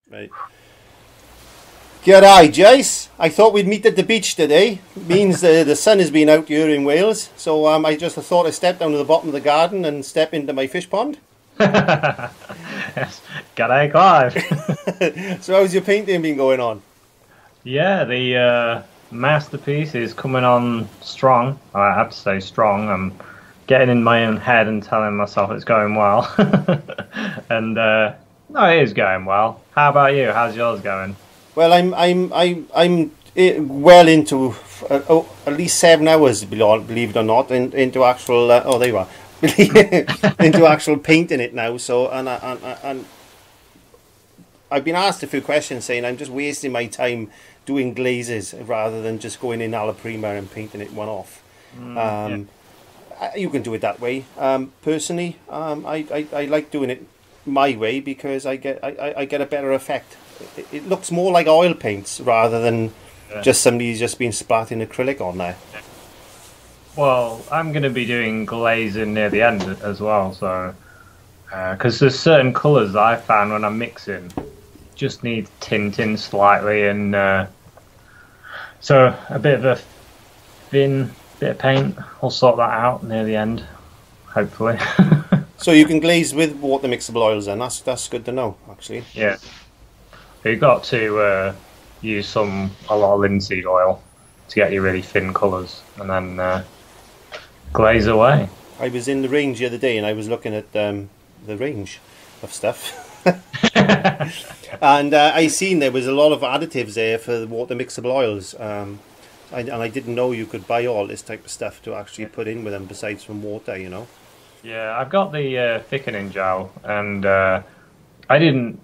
Right. G'day, Jace. I thought we'd meet at the beach today. Means the sun has been out here in Wales, so I just thought I'd step down to the bottom of the garden and step into my fish pond. Yes. G'day, Clive. So how's your painting been going on? Yeah, the masterpiece is coming on strong. I have to say strong. I'm getting in my own head and telling myself it's going well. And no, it is going well. How about you? How's yours going? Well, I'm well into at least 7 hours, believe it or not, into actual. Oh, there you are. Into actual painting it now. So and I've been asked a few questions saying I'm just wasting my time doing glazes rather than just going in ala prima and painting it one off. Yeah. You can do it that way. Personally, I like doing it my way because I get a better effect. It looks more like oil paints rather than just somebody's just been splatting acrylic on there. Well, I'm going to be doing glazing near the end as well, so because there's certain colours that I found when I'm mixing just need tinting slightly, and so a bit of a thin bit of paint. I'll sort that out near the end, hopefully. So you can glaze with water mixable oils, then that's good to know, actually. Yeah. You've got to use a lot of linseed oil to get your really thin colours, and then glaze away. I was in the range the other day, and I was looking at the range of stuff, and I seen there was a lot of additives there for the water mixable oils, and I didn't know you could buy all this type of stuff to actually put in with them besides from water, you know. Yeah, I've got the thickening gel, and I didn't.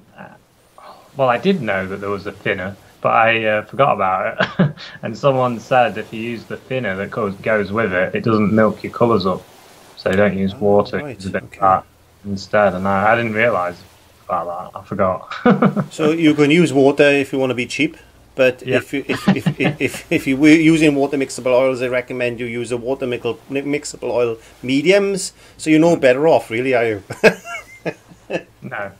Well, I did know that there was a thinner, but I forgot about it. And someone said if you use the thinner that goes with it, it doesn't milk your colours up. So you don't use water, right. Use a bit of that instead. And I didn't realise about that. I forgot. So you can use water if you want to be cheap, but Yeah. if you were using water mixable oils, I recommend you use a water mixable oil mediums, so you're no better off, really, are you? No.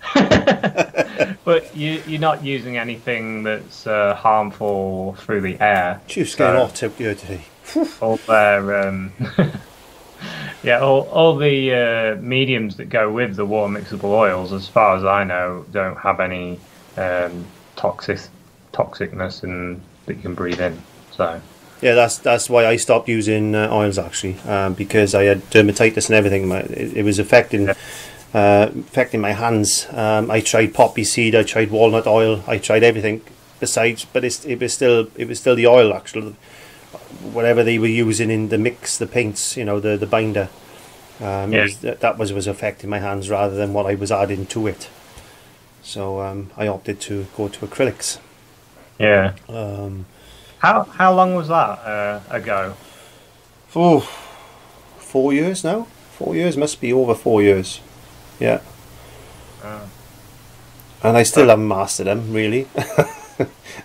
But you're not using anything that's harmful through the air. Juice getting hot out here today. All their yeah, all the mediums that go with the water mixable oils, as far as I know, don't have any toxicness and that you can breathe in. So yeah, that's why I stopped using oils actually, because I had dermatitis and everything. It was affecting my hands. I tried poppy seed, I tried walnut oil, I tried everything besides, but it was still the oil actually, whatever they were using in the mix, the paints, you know, the binder. That was affecting my hands rather than what I was adding to it. So I opted to go to acrylics. Yeah. How long was that ago? Oh, 4 years now. 4 years, must be over 4 years. Yeah. And I still haven't mastered them, really.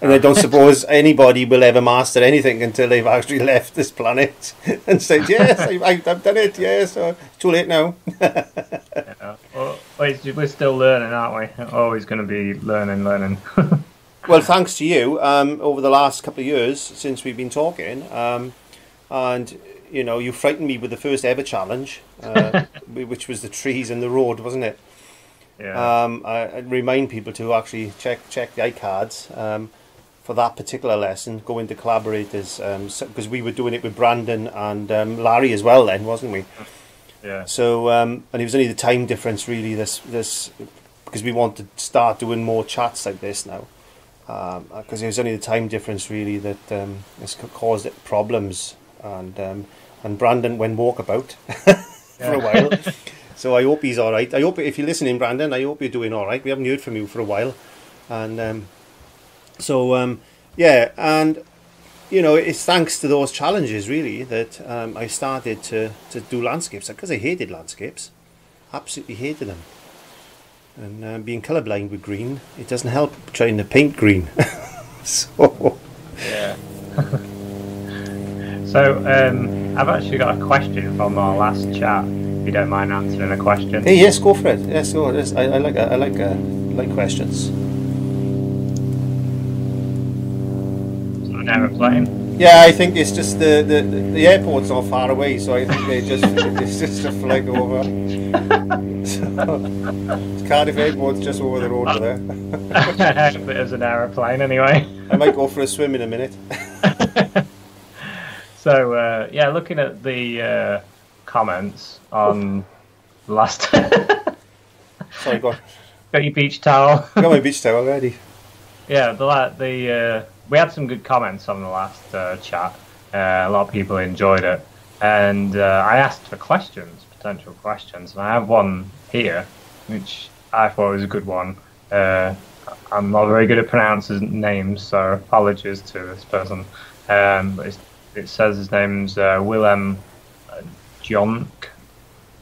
And I don't suppose anybody will ever master anything until they've actually left this planet and said, yes, I've done it, yes, so it's too late now. Yeah. Well, we're still learning, aren't we? Always going to be learning. Well, thanks to you, over the last couple of years since we've been talking, and you know, you frightened me with the first ever challenge, which was the trees and the road, wasn't it? Yeah. I remind people to actually check the iCards for that particular lesson, go into collaborators, because we were doing it with Brandon and Larry as well then, wasn't we? Yeah. So, and it was only the time difference really, this because we want to start doing more chats like this now. Because it was only the time difference really that has caused it problems, and Brandon went walkabout for a while, so I hope he's all right. I hope if you're listening, Brandon, I hope you're doing all right. We haven't heard from you for a while, and yeah, and you know, it's thanks to those challenges really that I started to do landscapes, because I hated landscapes, absolutely hated them. And being colourblind with green, it doesn't help trying to paint green. So Yeah. So I've actually got a question from our last chat. If you don't mind answering a question. Hey, yes, go for it. Yes, go. Yes, I like questions. an aeroplane. Yeah, I think it's just the airport's not far away, so I think it's just a flight over. So, Cardiff Airport's just over the road there. It is an aeroplane anyway. I might go for a swim in a minute. So yeah, looking at the comments on the last. Sorry, go on. Got your beach towel. Got my beach towel ready. Yeah, we had some good comments on the last chat. A lot of people enjoyed it, and I asked for potential questions, and I have one here, which I thought was a good one. I'm not very good at pronouncing names, so apologies to this person. But it says his name's Willem Jonk,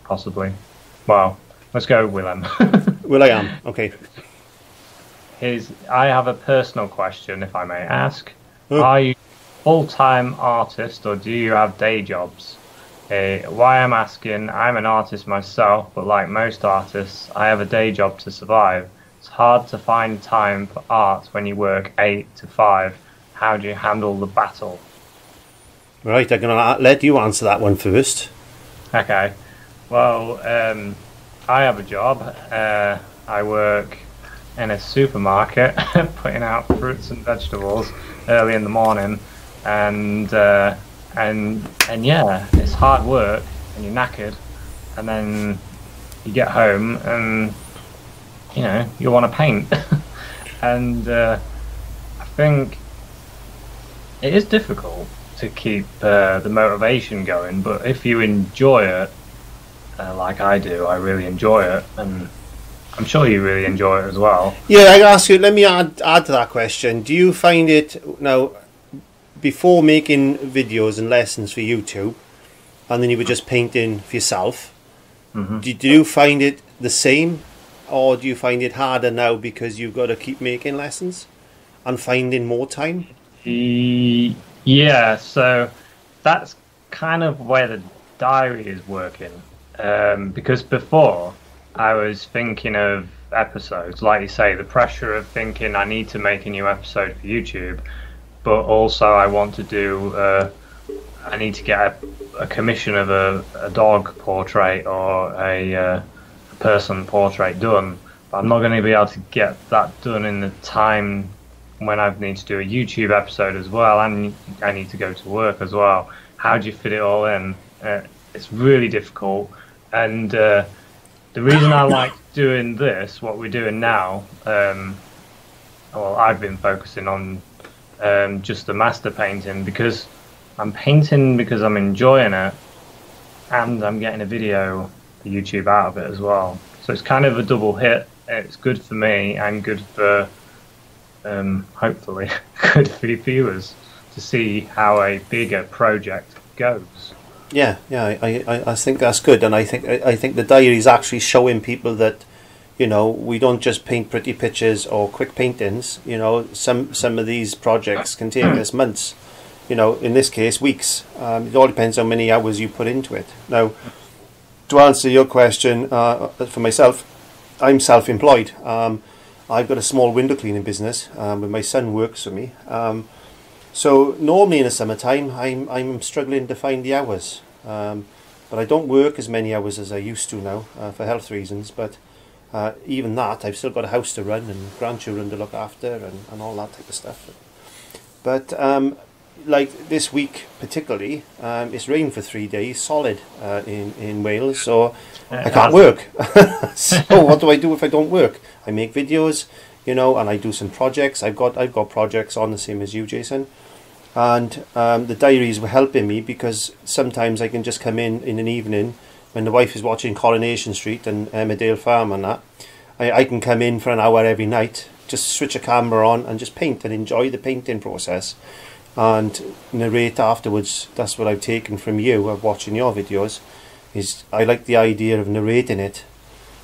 possibly. Well, let's go Willem. Will.i.am, okay. I have a personal question, if I may ask. Are you a full-time artist, or do you have day jobs? Why I'm asking, I'm an artist myself, but like most artists, I have a day job to survive. It's hard to find time for art when you work 8 to 5. How do you handle the battle? Right, I'm going to let you answer that one first. Okay. Well, I have a job. I work in a supermarket putting out fruits and vegetables early in the morning, and yeah, it's hard work, and you're knackered, and then you get home and you want to paint. And I think it is difficult to keep the motivation going, but if you enjoy it, like I do, I really enjoy it, and I'm sure you really enjoy it as well. Yeah, I ask you, let me add to that question. Do you find it, now, before making videos and lessons for YouTube, and then you were just painting for yourself, do you find it the same, or do you find it harder now because you've got to keep making lessons and finding more time? Yeah, so that's kind of where the diary is working. Because before, I was thinking of episodes, like you say, the pressure of thinking I need to make a new episode for YouTube, but also I want to do, I need to get a commission of a dog portrait or a person portrait done, but I'm not going to be able to get that done in the time when I need to do a YouTube episode as well, and I need to go to work as well. How do you fit it all in? It's really difficult, and the reason I like doing this, what we're doing now, well, I've been focusing on just the master painting, because I'm painting because I'm enjoying it, and I'm getting a video for YouTube out of it as well. So it's kind of a double hit. It's good for me and good for, hopefully, good for the viewers to see how a bigger project goes. Yeah, I think that's good, and I think the diary is actually showing people that, we don't just paint pretty pictures or quick paintings. Some of these projects can take us months. In this case, weeks. It all depends how many hours you put into it. Now, to answer your question, for myself, I'm self-employed. I've got a small window cleaning business where my son works for me. So normally in the summertime, I'm struggling to find the hours. But I don't work as many hours as I used to now for health reasons. But even that, I've still got a house to run and grandchildren to look after and all that type of stuff. But like this week particularly, it's rained for 3 days solid in Wales, so I can't work. So what do I do if I don't work? I make videos, and I do some projects. I've got projects on the same as you, Jason, and the diaries were helping me, because sometimes I can just come in an evening when the wife is watching Coronation Street and Emmerdale Farm and that. I can come in for an hour every night, just switch a camera on and just paint and enjoy the painting process and narrate afterwards. That's what I've taken from you of watching your videos, is I like the idea of narrating it,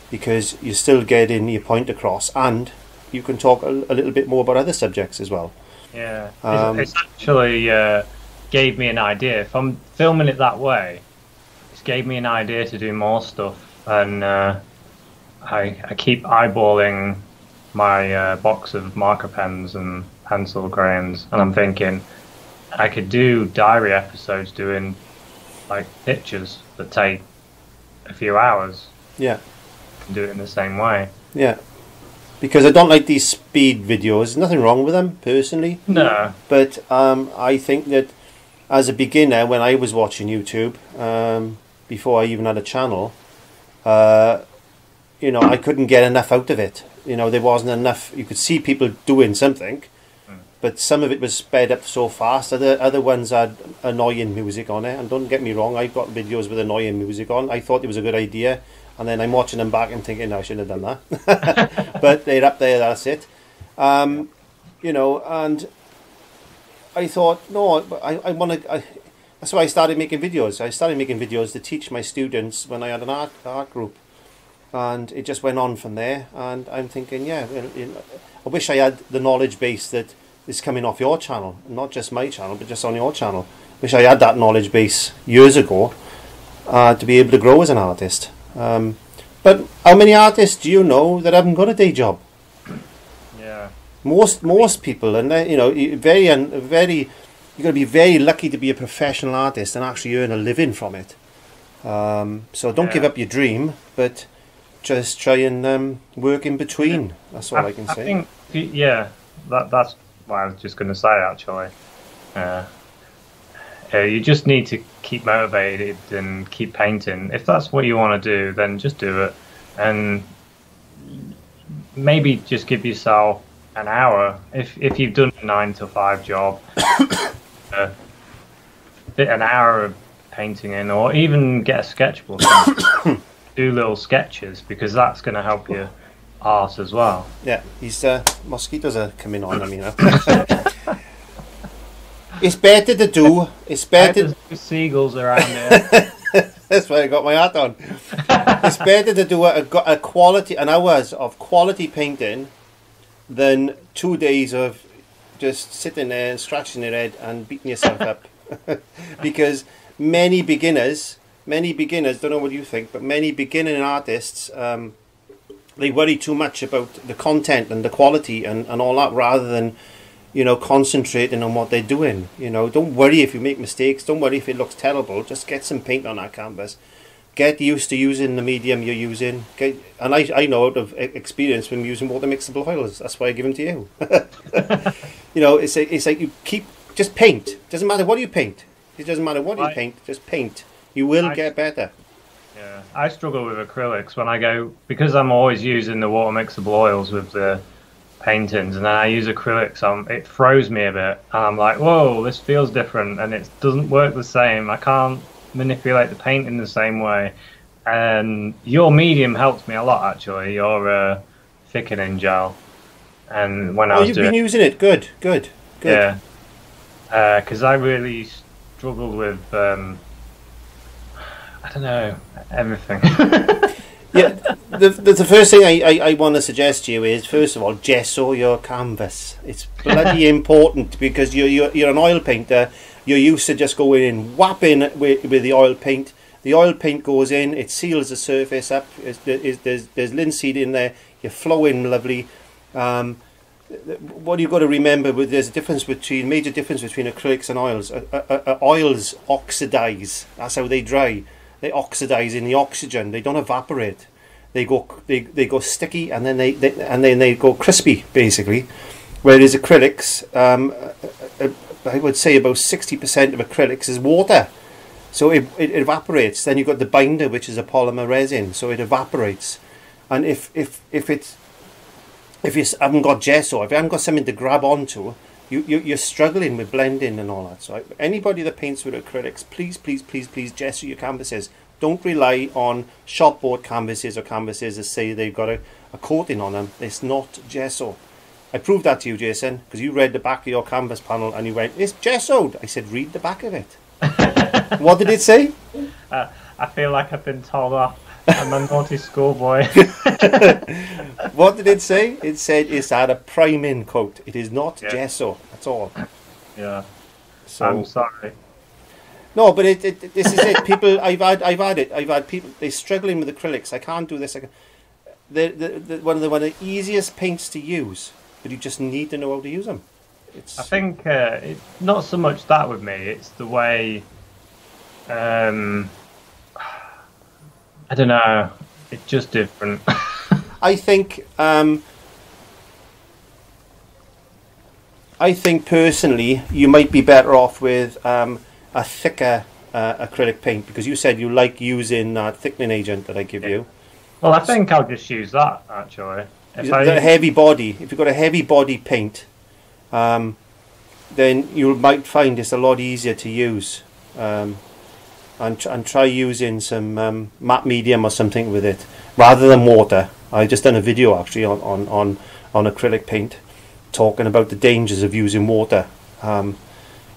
because you're still getting your point across, and you can talk a little bit more about other subjects as well. Yeah, it's actually gave me an idea. If I'm filming it that way, it's gave me an idea to do more stuff, and I keep eyeballing my box of marker pens and pencil crayons, and I'm thinking, I could do diary episodes doing like pictures that take a few hours. Yeah. And do it in the same way. Yeah. Because I don't like these speed videos. There's nothing wrong with them, personally. No. But I think that as a beginner, when I was watching YouTube, before I even had a channel, you know, I couldn't get enough out of it. You know, there wasn't enough. You could see people doing something, but some of it was sped up so fast. Other ones had annoying music on it. And don't get me wrong, I've got videos with annoying music on. I thought it was a good idea. And then I'm watching them back and thinking, no, I shouldn't have done that. But they're up there, that's it. You know, and I thought, no, I want to... That's why I started making videos. I started making videos to teach my students when I had an art group. And it just went on from there. And I'm thinking, yeah, I wish I had the knowledge base that is coming off your channel. Not just my channel, but just on your channel. Wish I had that knowledge base years ago to be able to grow as an artist. But how many artists do you know that haven't got a day job? Yeah. Most people, and you know, you got to be very lucky to be a professional artist and actually earn a living from it. So don't give up your dream, but just try and work in between. That's all I can say. I think, yeah, that's what I was just going to say, actually. You just need to keep motivated and keep painting. If that's what you want to do, then just do it. And maybe just give yourself an hour. If you've done a 9 to 5 job, fit an hour of painting in, or even get a sketchbook and do little sketches, because that's going to help your art as well. Yeah, these mosquitoes are coming on. I mean, it's better to do. It's better. There's seagulls around here. That's why I got my hat on. It's better to do a quality, an hours of quality painting, than 2 days of just sitting there and scratching your head and beating yourself up. Because many beginners, don't know what you think, but many beginning artists, they worry too much about the content and the quality and all that, rather than, you know, concentrating on what they're doing. You know, don't worry if you make mistakes. Don't worry if it looks terrible. Just get some paint on that canvas. Get used to using the medium you're using. And I know out of experience when using water mixable oils. That's why I give them to you. You know, it's like you just paint. Doesn't matter what you paint. It doesn't matter what you paint. Just paint. You will get better. Yeah, I struggle with acrylics when I go, because I'm always using the water mixable oils with the paintings, and then I use acrylics. It throws me a bit, and I'm like, whoa, this feels different, and it doesn't work the same. I can't manipulate the paint in the same way. And your medium helps me a lot, actually. Your thickening gel. And when I was you've been using it. Good. Yeah, because I really struggled with I don't know, everything. Yeah, the first thing I want to suggest to you is, first of all, gesso your canvas. It's bloody important, because you're an oil painter. You're used to just going in, whapping with the oil paint. The oil paint goes in, it seals the surface up. There's linseed in there. You're flowing lovely. What you've got to remember, there's a major difference between acrylics and oils. Oils oxidize. That's how they dry. They oxidize in the oxygen. They don't evaporate. They go sticky, and then they go crispy, basically. Whereas acrylics, I would say about 60% of acrylics is water, so it evaporates. Then you've got the binder, which is a polymer resin, so it evaporates. And if you haven't got gesso, if you haven't got something to grab onto, you're struggling with blending and all that. So anybody that paints with acrylics, please gesso your canvases. Don't rely on shopboard canvases or canvases that say they've got a coating on them. It's not gesso. I proved that to you, Jason, because you read the back of your canvas panel and you went, it's gessoed. I said, read the back of it. What did it say? I feel like I've been told off. I'm a naughty schoolboy. What did it say? It said it's had a priming coat. It is not gesso. That's all. Yeah. So, I'm sorry. No, but this is it. People, I've had people. They're struggling with acrylics. I can't do this. They're one of the easiest paints to use, but you just need to know how to use them. I think not so much that with me. It's the way. I don't know. It's just different. I think. I think personally, you might be better off with a thicker acrylic paint, because you said you like using that thickening agent that I give you. Well, I think I'll just use that actually. If you've got a heavy body, if you've got a heavy body paint, then you might find it's a lot easier to use. And try using some matte medium or something with it rather than water. I just done a video actually on acrylic paint, talking about the dangers of using water.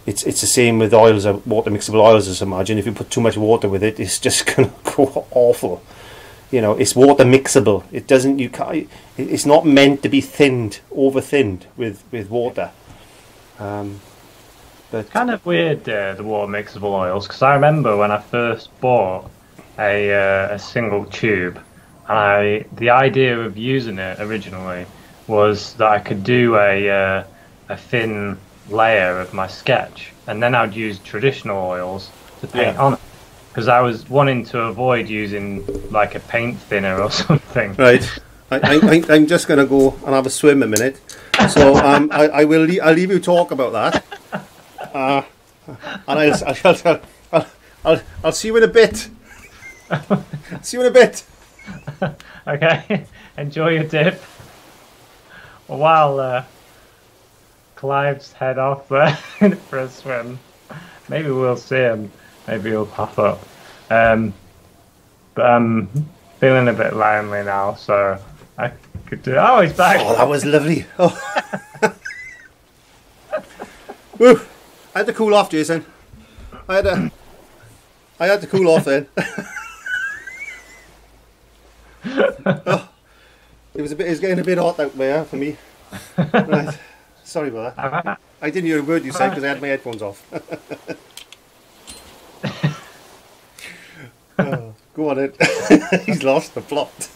It's the same with oils, water mixable oils. As imagine if you put too much water with it, it's just gonna go awful. You know, it's water mixable. It doesn't. You can't. It's not meant to be thinned, over thinned with water. But it's kind of weird, the water mixable oils, because I remember when I first bought a single tube, and the idea of using it originally was that I could do a thin layer of my sketch, and then I'd use traditional oils to paint on it, because I was wanting to avoid using like a paint thinner or something. Right. I'm just going to go and have a swim a minute, so I'll leave you talk about that. And I'll see you in a bit. See you in a bit. Okay, enjoy your dip. While Clive's head off there for a swim, maybe we'll see him. Maybe he'll pop up. But I'm feeling a bit lonely now, so I could do. Oh, he's back! Oh, that was lovely. Oh. Woo! I had to cool off, Jason. I had to cool off then. Oh, it was getting a bit hot out there for me. Right. Sorry about that. I didn't hear a word you said because I had my headphones off. Oh, go on then. He's lost the plot.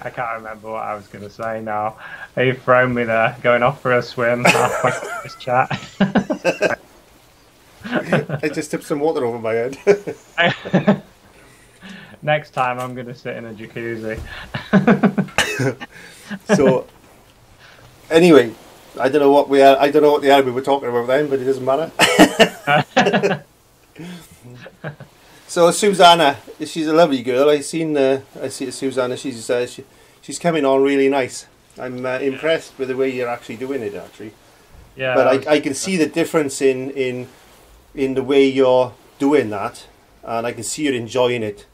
I can't remember what I was going to say now. You've thrown me there, going off for a swim halfway through this chat. I just tipped some water over my head. Next time I'm going to sit in a jacuzzi. So, anyway, I don't know what the hell we were talking about then, but it doesn't matter. So Susanna, she's a lovely girl. I see Susanna. She's coming on really nice. I'm impressed with the way you're actually doing it. Actually, yeah. But I can see the difference in the way you're doing that, and I can see you're enjoying it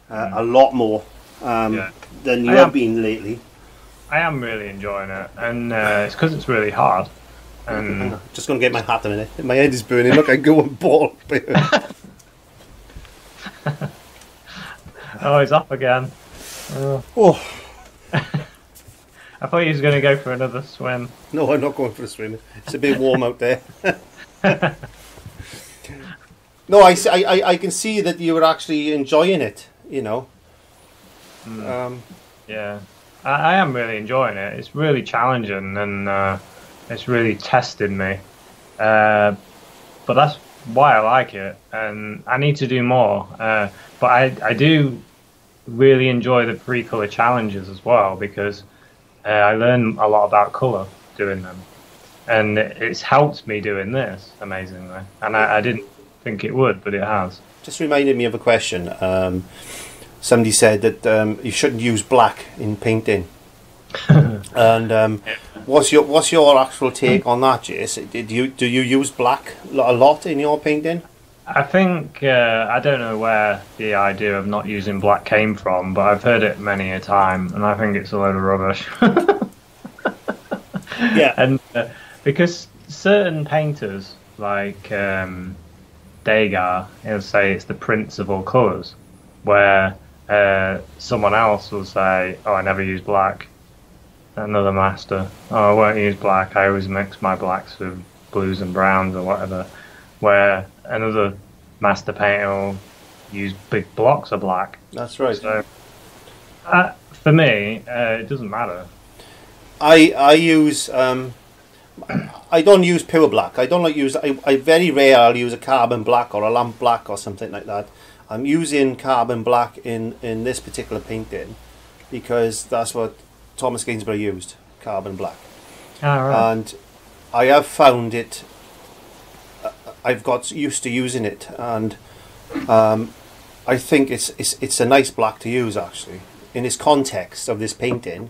a lot more than you have been lately. I am really enjoying it, and it's because it's really hard. And just going to get my hat a minute. My head is burning. Look, I'm going bald. Oh, he's up again. Oh. I thought he was going to go for another swim. No, I'm not going for a swim. It's a bit warm out there. No, I can see that you were actually enjoying it, you know. Yeah, I am really enjoying it. It's really challenging, and it's really testing me. But that's why I like it, and I need to do more. But I do really enjoy the pre-color challenges as well, because I learn a lot about color doing them, and it's helped me doing this amazingly. And I didn't think it would, but it has. Just reminded me of a question. Somebody said that you shouldn't use black in painting. And what's your actual take on that, Jace? Do you use black a lot in your painting? I think I don't know where the idea of not using black came from, but I've heard it many a time, and I think it's a load of rubbish. Yeah, and because certain painters like Degas, he'll say it's the principal colours, where someone else will say, "Oh, I never use black." Another master, "Oh, I won't use black. I always mix my blacks with blues and browns or whatever." Where another master painter will use big blocks of black. That's right. So for me, it doesn't matter. I use I don't use pure black. I don't like use. I very rare I'll use a carbon black or a lamp black or something like that. I'm using carbon black in this particular painting because that's what Thomas Gainsborough used, carbon black. Right. And I have found it. I've got used to using it, and I think it's a nice black to use actually in this context of this painting.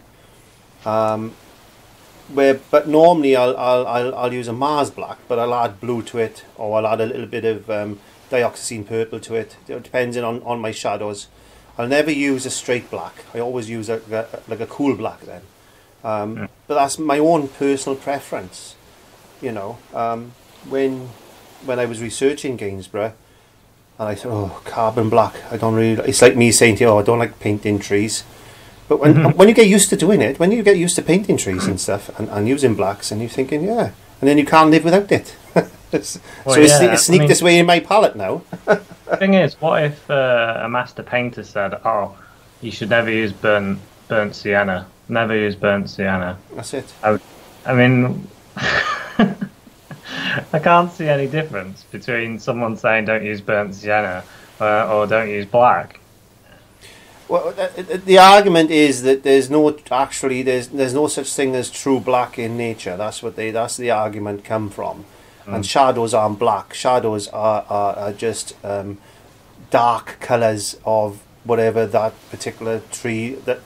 But normally I'll use a Mars black, but I'll add blue to it, or I'll add a little bit of dioxazine purple to it, depending on my shadows. I'll never use a straight black. I always use like a cool black then. But that's my own personal preference. You know, when I was researching Gainsborough, and I thought, oh, carbon black, I don't really. It's like me saying to you, oh, I don't like painting trees. But when you get used to doing it, when you get used to painting trees and stuff, and using blacks, and you're thinking, yeah, and then you can't live without it. It's sneaked its way in my palette now. The thing is, what if a master painter said, "Oh, you should never use burnt sienna. Never use burnt sienna." That's it. I mean, I can't see any difference between someone saying don't use burnt sienna or don't use black. Well, the argument is that there's no such thing as true black in nature. That's the argument come from. And shadows aren't black. Shadows are just dark colours of whatever that particular tree, the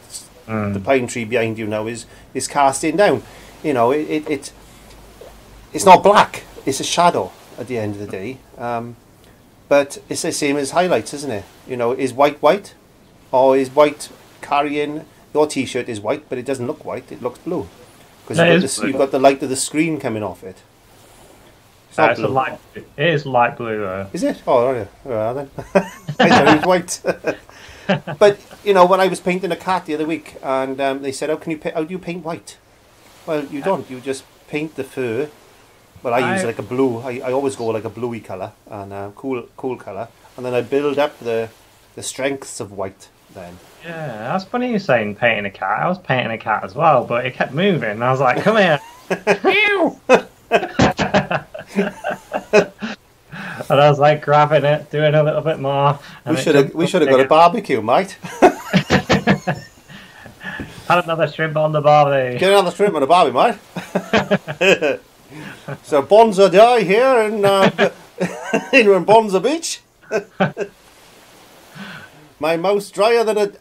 pine tree behind you now is casting down. You know, it's not black. It's a shadow at the end of the day. But it's the same as highlights, isn't it? You know, is white white? Or is white carrying... Your t-shirt is white, but it doesn't look white. It looks blue. Because you've got the light of the screen coming off it. It is light blue though. Is it? Oh, yeah. Well, then. I thought it was white. But, you know, when I was painting a cat the other week, and they said, how do you paint white? Well, you don't. You just paint the fur. Well, I use like a blue. I always go like a bluey colour, and cool colour. And then I build up the strengths of white then. Yeah, that's funny you saying painting a cat. I was painting a cat as well, but it kept moving. And I was like, come here. And I was like grabbing it, doing a little bit more. We should have got a barbecue, mate. Had another shrimp on the barbie. Get another shrimp on the barbie, mate. So Bonza die here in Bonza Beach. My mouth's drier than a.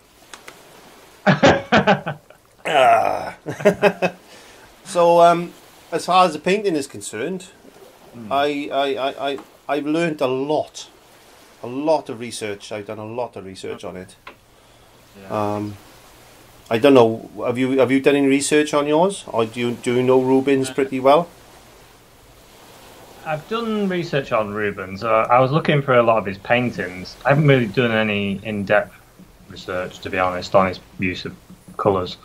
So as far as the painting is concerned, I've learned a lot of research. I've done a lot of research on it. Yeah. I don't know. Have you done any research on yours, or do you know Rubens pretty well? I've done research on Rubens. I was looking for a lot of his paintings. I haven't really done any in-depth research, to be honest, on his use of colours,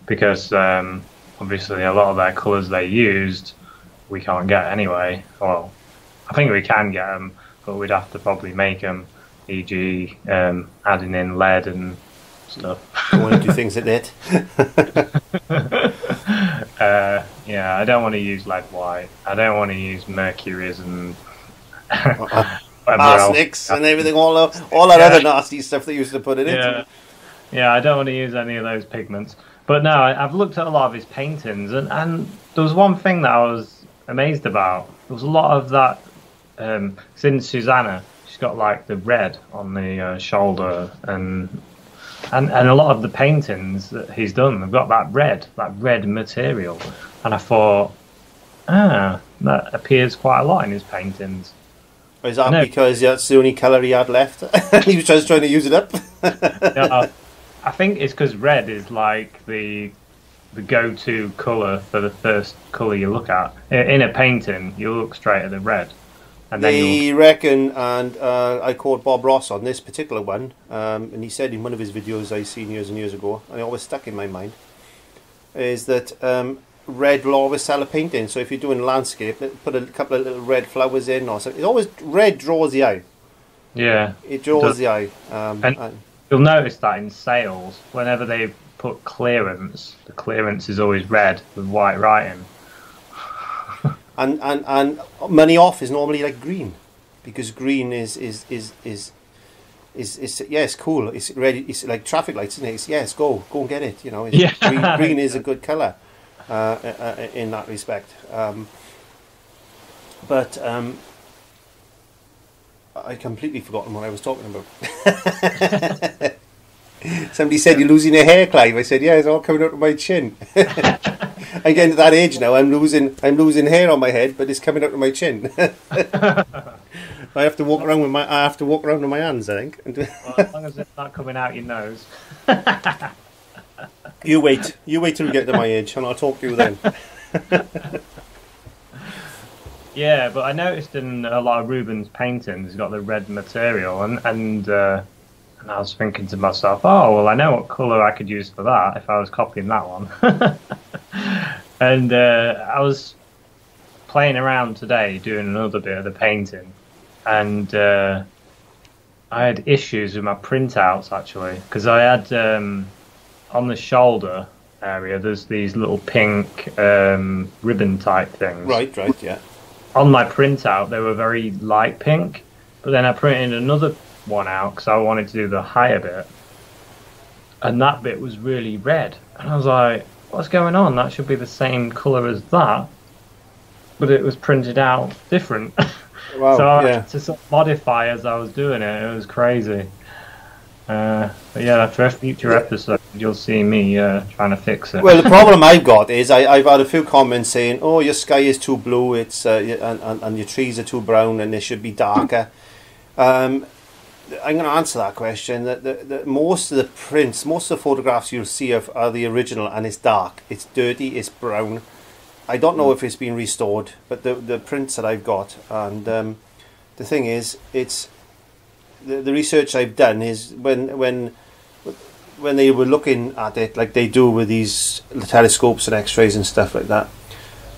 because obviously a lot of their colours they used we can't get anyway. Well, I think we can get them, but we'd have to probably make them, e.g. adding in lead and stuff. I want to do things like that. Yeah, I don't want to use lead white. I don't want to use mercuries and arsenics and everything, all that other nasty stuff they used to put in it. Yeah, I don't want to use any of those pigments. But no, I've looked at a lot of his paintings, and there was one thing that I was amazed about. There was a lot of that. Since Susanna, she's got like the red on the shoulder, and a lot of the paintings that he's done, they've got that red material. And I thought, that appears quite a lot in his paintings. Is that because that's the only colour he had left? He was just trying to use it up? No, I think it's because red is like the go-to colour for the first colour you look at. In a painting, you look straight at the red. And they reckon, and I called Bob Ross on this particular one, and he said in one of his videos I seen years and years ago, and it always stuck in my mind, is that red will always sell a painting. So if you're doing landscape, put a couple of little red flowers in or something. It always, red draws the eye. Yeah. It draws the eye. And you'll notice that in sales, whenever they put clearance, the clearance is always red with white writing. And money off is normally like green, because green is yeah, it's cool. It's ready. It's like traffic lights, isn't it? It's, yes, go and get it. You know, green is a good color in that respect. But I completely forgotten what I was talking about. Somebody said, "You're losing your hair, Clive." I said, "Yeah, it's all coming out of my chin." I'm getting to that age now. I'm losing hair on my head, but it's coming out of my chin. I have to walk around with my hands, I think. Well, as long as it's not coming out your nose. You wait till you get to my age, and I'll talk to you then. Yeah, but I noticed in a lot of Ruben's paintings, he's got the red material, and I was thinking to myself, oh, well, I know what colour I could use for that if I was copying that one. And I was playing around today doing another bit of the painting, and I had issues with my printouts, actually, because I had on the shoulder area, there's these little pink ribbon type things. Right, yeah. On my printout, they were very light pink, but then I printed another one out because I wanted to do the higher bit, and that bit was really red, and I was like, what's going on? That should be the same colour as that, but it was printed out different. Wow, so I had to sort of modify as I was doing it. It was crazy. But yeah, for a future episode, you'll see me trying to fix it. Well, the problem I've got is I've had a few comments saying, "Oh, your sky is too blue. It's and your trees are too brown, and they should be darker." I'm going to answer that question. That most of the prints, most of the photographs you'll see are the original, and it's dark. It's dirty. It's brown. I don't know if it's been restored, but the prints that I've got, and the thing is, it's the research I've done is when they were looking at it like they do with these telescopes and X-rays and stuff like that,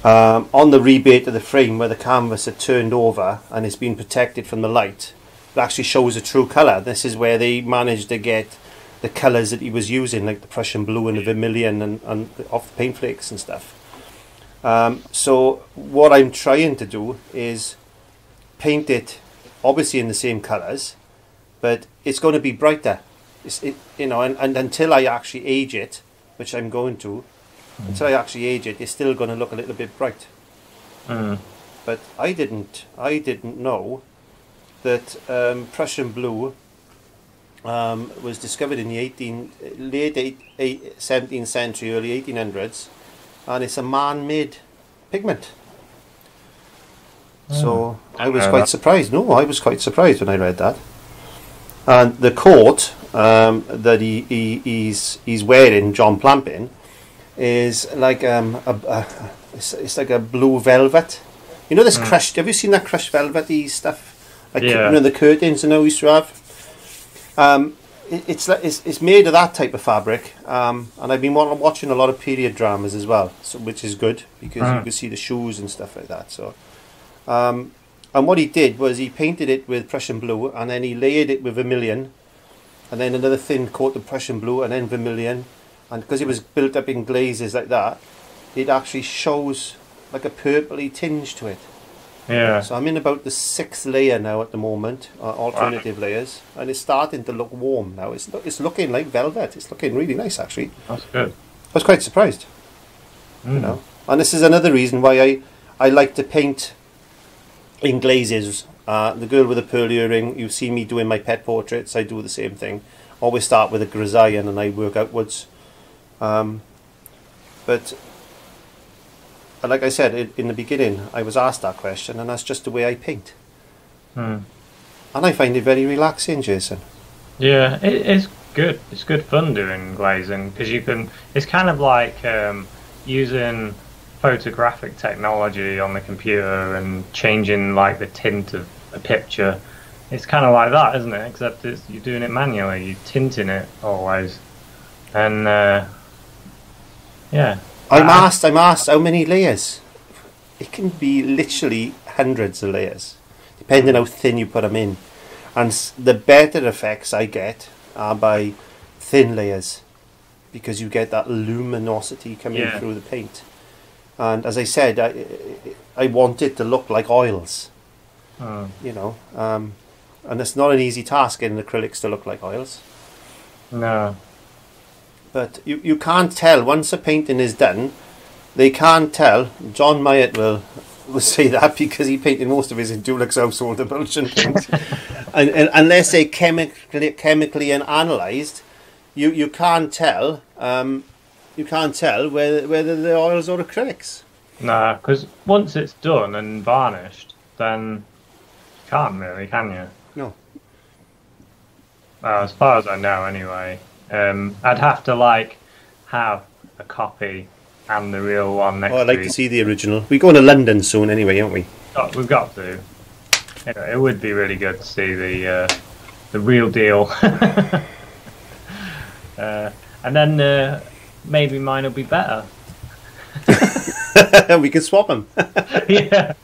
on the rebate of the frame where the canvas had turned over and it's been protected from the light, it actually shows a true colour. This is where they managed to get the colours that he was using, like the Prussian blue and the vermilion and off the paint flakes and stuff. So what I'm trying to do is paint it obviously in the same colours, but it's going to be brighter. You know, and until I actually age it, which I'm going to, until I actually age it, it's still going to look a little bit bright. But I didn't know that Prussian blue was discovered in the late 17th century, early 1800s, and it's a man-made pigment. So I was quite surprised. No, I was quite surprised when I read that. And the coat that he's wearing, John Plampin, is like it's like a blue velvet. You know this crushed? Have you seen that crushed velvety stuff? Like, yeah. You know, the curtains and all we used to have. It's made of that type of fabric, and I've been watching a lot of period dramas as well, so, which is good because you can see the shoes and stuff like that. So, and what he did was he painted it with Prussian blue, and then he layered it with vermilion, and then another thin coat of Prussian blue, and then vermilion, and because it was built up in glazes like that, it actually shows like a purpley tinge to it. Yeah. So I'm in about the 6th layer now at the moment, alternative layers, and it's starting to look warm now. It's looking like velvet. It's looking really nice, actually. That's good. I was quite surprised. You know, and this is another reason why I like to paint in glazes. The girl with the pearl earring, you see me doing my pet portraits, I do the same thing. Always start with a grisaille and I work outwards. But like I said in the beginning, I was asked that question, and that's just the way I paint. And I find it very relaxing, Jason. Yeah, it's good. It's good fun doing glazing because you can. It's kind of like using photographic technology on the computer and changing like the tint of a picture. It's kind of like that, isn't it? Except you're doing it manually. You're tinting it always, and yeah. I'm asked how many layers. It can be literally hundreds of layers, depending how thin you put them in. And the better effects I get are by thin layers, because you get that luminosity coming through the paint. And as I said, I want it to look like oils. You know, and it's not an easy task getting acrylics to look like oils. No. But you can't tell once a painting is done. They can't tell. John Myatt will say that because he painted most of his in Dulux household emulsion paint. and unless they're chemically analysed, you can't tell. You can't tell whether the oils or acrylics. No, because once it's done and varnished, then you can't really, can you? No. Well, as far as I know, anyway. I'd have to like have a copy and the real one next. Oh, I'd like to see the original. We're going to London soon, anyway, aren't we? Oh, we've got to. It would be really good to see the real deal. And then maybe mine will be better. We can swap them. Yeah.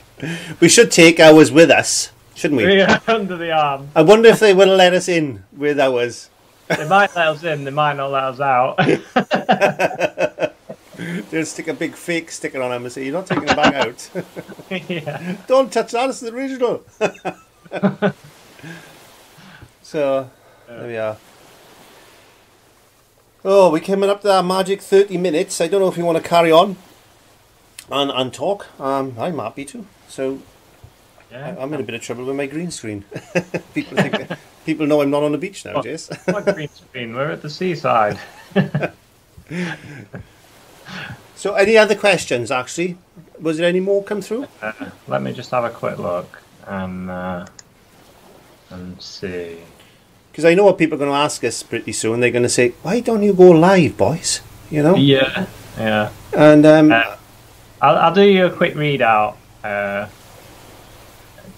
We should take ours with us, shouldn't we? Yeah, under the arm. I wonder if they will let us in with ours. They might let us in, they might not let us out. They'll stick a big fake sticker on them and say, you're not taking it back out. Yeah. Don't touch that, it's the original. So, there we are. Oh, we're coming up to our magic 30 minutes. I don't know if you want to carry on and talk. I'm happy to. So, Yeah. I'm in a bit of trouble with my green screen. People know I'm not on the beach now, Jace. What green screen? We're at the seaside. So, any other questions, actually? Was there any more come through? Let me just have a quick look and see. Because I know what people are going to ask us pretty soon. They're going to say, why don't you go live, boys? You know? Yeah, yeah. And I'll do you a quick readout.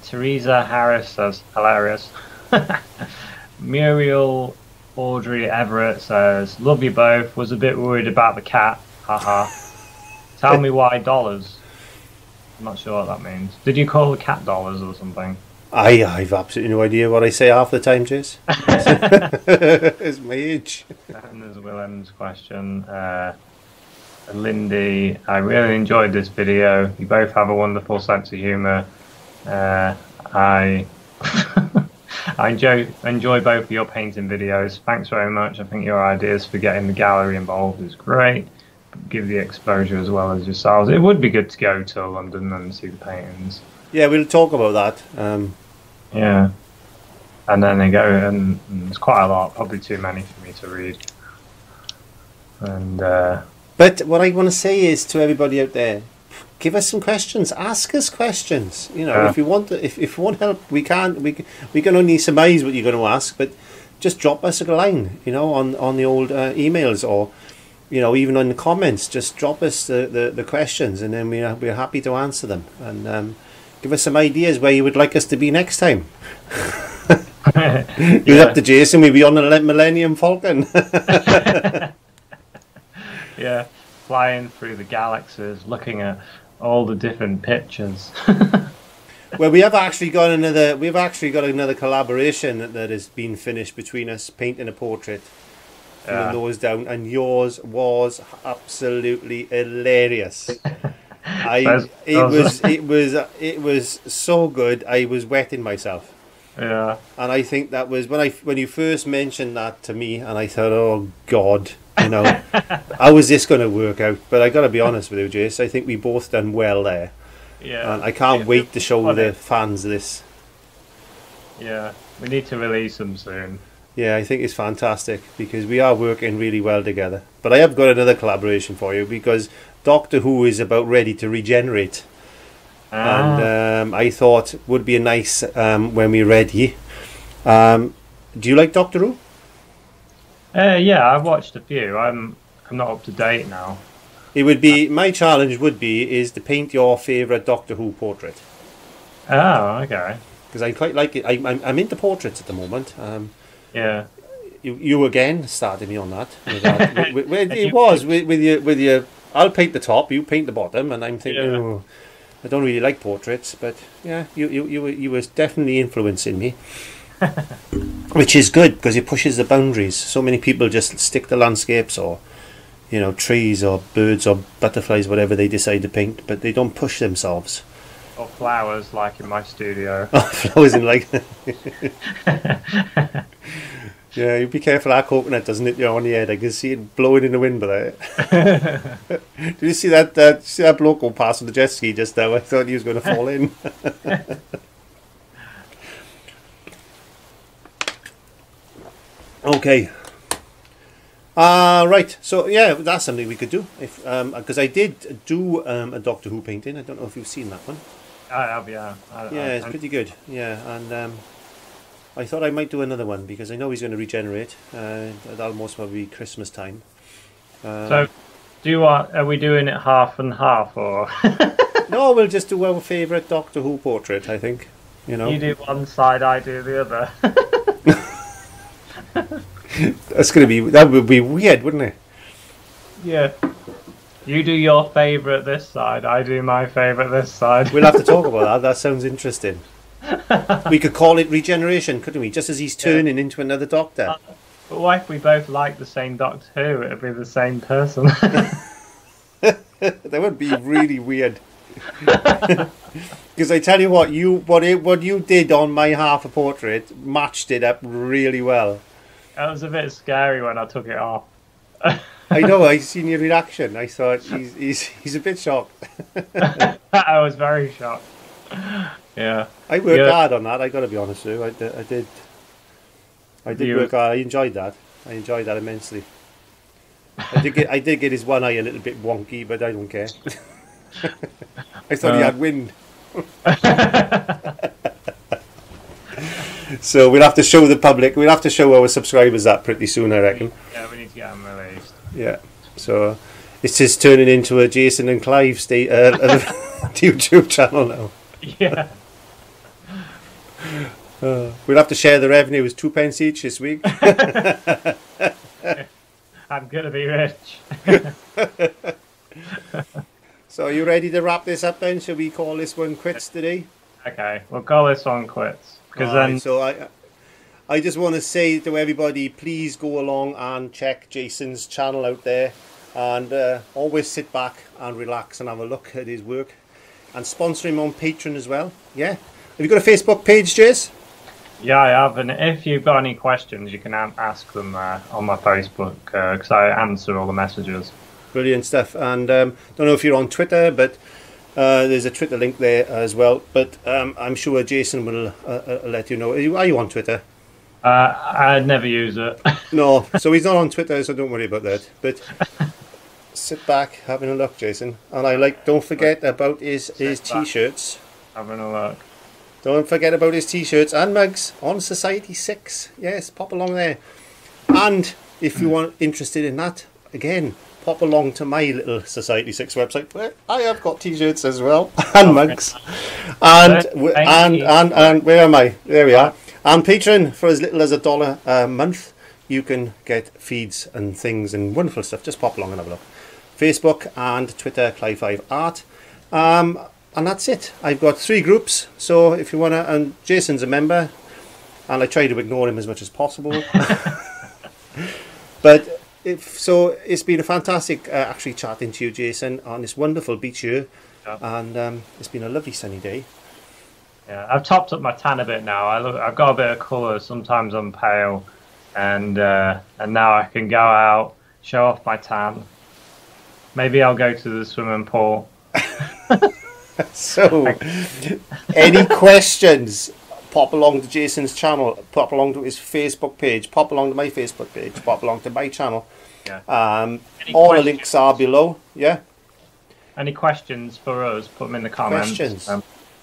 Teresa Harris says, hilarious. Muriel Audrey Everett says, love you both. Was a bit worried about the cat. Haha. Tell me why dollars. I'm not sure what that means. Did you call the cat dollars or something? I've absolutely no idea what I say half the time, Jace. It's my age. And there's Willem's question. Lindy, I really enjoyed this video. You both have a wonderful sense of humour. I I enjoy both of your painting videos. Thanks very much. I think your ideas for getting the gallery involved is great. Give the exposure as well as yourselves. It would be good to go to London and see the paintings. Yeah, we'll talk about that. Yeah. And then they go, and it's quite a lot, probably too many for me to read. And but what I want to say is to everybody out there, give us some questions. Ask us questions. You know, if you want, if you want help, we can only surmise what you're going to ask, but just drop us a line. You know, on the old emails, or you know, even on the comments. Just drop us the questions, and then we're happy to answer them. And give us some ideas where you would like us to be next time. It was up to Jason. We'd be on the Millennium Falcon. Yeah, flying through the galaxies, looking at all the different pictures. Well, we've actually got another collaboration that has been finished between us, painting a portrait, pulling those down, and yours was absolutely hilarious. It was so good. I was wetting myself. Yeah. And I think that was when you first mentioned that to me, and I thought, oh God, you know, how is this going to work out? But I got to be honest with you, Jace. I think we both done well there. Yeah. And I can't wait to show the fans this. Yeah, we need to release them soon. Yeah, I think it's fantastic because we are working really well together. But I have got another collaboration for you because Doctor Who is about ready to regenerate. And I thought it would be a nice when we're ready. Do you like Doctor Who? Yeah, I've watched a few. I'm not up to date now. It would be my challenge is to paint your favourite Doctor Who portrait. Oh, okay. Because I quite like it. I'm into portraits at the moment. Yeah. You again started me on that. With your. I'll paint the top, you paint the bottom, and I'm thinking, oh, I don't really like portraits, but yeah, you were definitely influencing me. Which is good because it pushes the boundaries. So many people just stick to landscapes or you know, trees or birds or butterflies, whatever they decide to paint, but they don't push themselves. Or flowers, like in my studio. Oh, flowers in like. Yeah, you be careful that coconut doesn't hit you on the head. I can see it blowing in the wind, but did you see that bloke go past on the jet ski just now? I thought he was going to fall in. Okay. Right. So yeah, that's something we could do. If because I did do a Doctor Who painting. I don't know if you've seen that one. I have, yeah. Yeah, it's pretty good. Yeah, and I thought I might do another one because I know he's going to regenerate. That'll most probably be Christmas time. So, are we doing it half and half, or? No, we'll just do our favourite Doctor Who portrait. I think. You know. You do one side, I do the other. That would be weird, wouldn't it? Yeah. You do your favourite this side, I do my favourite this side. We'll have to talk about that. That sounds interesting. We could call it regeneration, couldn't we? Just as he's turning into another Doctor. But what if we both like the same Doctor Who? It'd be the same person. That would be really weird. Because I tell you what you did on my half a portrait matched it up really well. That was a bit scary when I took it off. I know. I seen your reaction. I thought he's a bit shocked. I was very shocked. Yeah. I worked hard on that. I got to be honest with you. I did work hard. I enjoyed that. I enjoyed that immensely. I did get his one eye a little bit wonky, but I don't care. I thought he had wind. So we'll have to show the public. We'll have to show our subscribers that pretty soon, I reckon. Yeah, we need to get them released. Yeah. So it's just turning into a Jason and Clive YouTube channel now. Yeah. We'll have to share the revenue as 2 pence each this week. I'm gonna be rich. So are you ready to wrap this up then? Shall we call this one quits today? Okay, we'll call this one quits. So I just want to say to everybody, please go along and check Jason's channel out there, and always sit back and relax and have a look at his work, and sponsor him on Patreon as well. Yeah. Have you got a Facebook page, Jace? Yeah, I have, and if you've got any questions, you can ask them on my Facebook, because I answer all the messages. Brilliant stuff. And don't know if you're on Twitter, but there's a Twitter link there as well. But I'm sure Jason will let you know. Are you on Twitter? I'd never use it. No, so he's not on Twitter, so don't worry about that. But sit back, having a look, Jason. And don't forget about his t-shirts. Having a look. Don't forget about his t-shirts and mugs on Society 6. Yes, pop along there. And if you are interested in that, again, pop along to my little Society 6 website where I have got t-shirts as well and mugs. And where am I? There we are. And Patreon, for as little as $1 a month, you can get feeds and things and wonderful stuff. Just pop along and have a look. Facebook and Twitter, Clive5Art. And that's it. I've got 3 groups, so if you want to, and Jason's a member, and I try to ignore him as much as possible. But it's been a fantastic actually chatting to you, Jason, on this wonderful beach here, and it's been a lovely sunny day. Yeah, I've topped up my tan a bit now. I've got a bit of colour. Sometimes I'm pale, and now I can go out, show off my tan. Maybe I'll go to the swimming pool. So, any questions? Pop along to Jason's channel. Pop along to his Facebook page. Pop along to my Facebook page. Pop along to my channel. Yeah. All the links are below. Yeah. Any questions for us? Put them in the comments.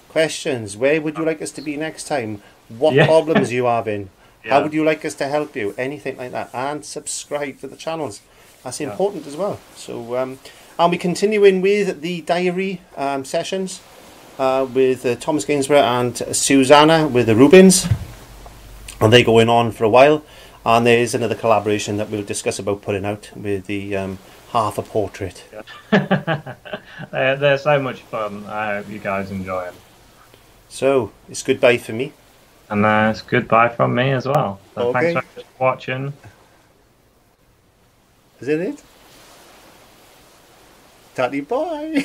Questions. Where would you like us to be next time? What problems are you having? Yeah. How would you like us to help you? Anything like that. And subscribe to the channels. That's important as well. So, I'll be continuing with the diary sessions with Thomas Gainsborough and Susanna with the Rubens. And they're going on for a while. And there is another collaboration that we'll discuss about putting out with the half a portrait. Yeah. They're so much fun. I hope you guys enjoy them. So, it's goodbye for me. And it's goodbye from me as well. So okay. Thanks for watching. Is it? Catty. Bye.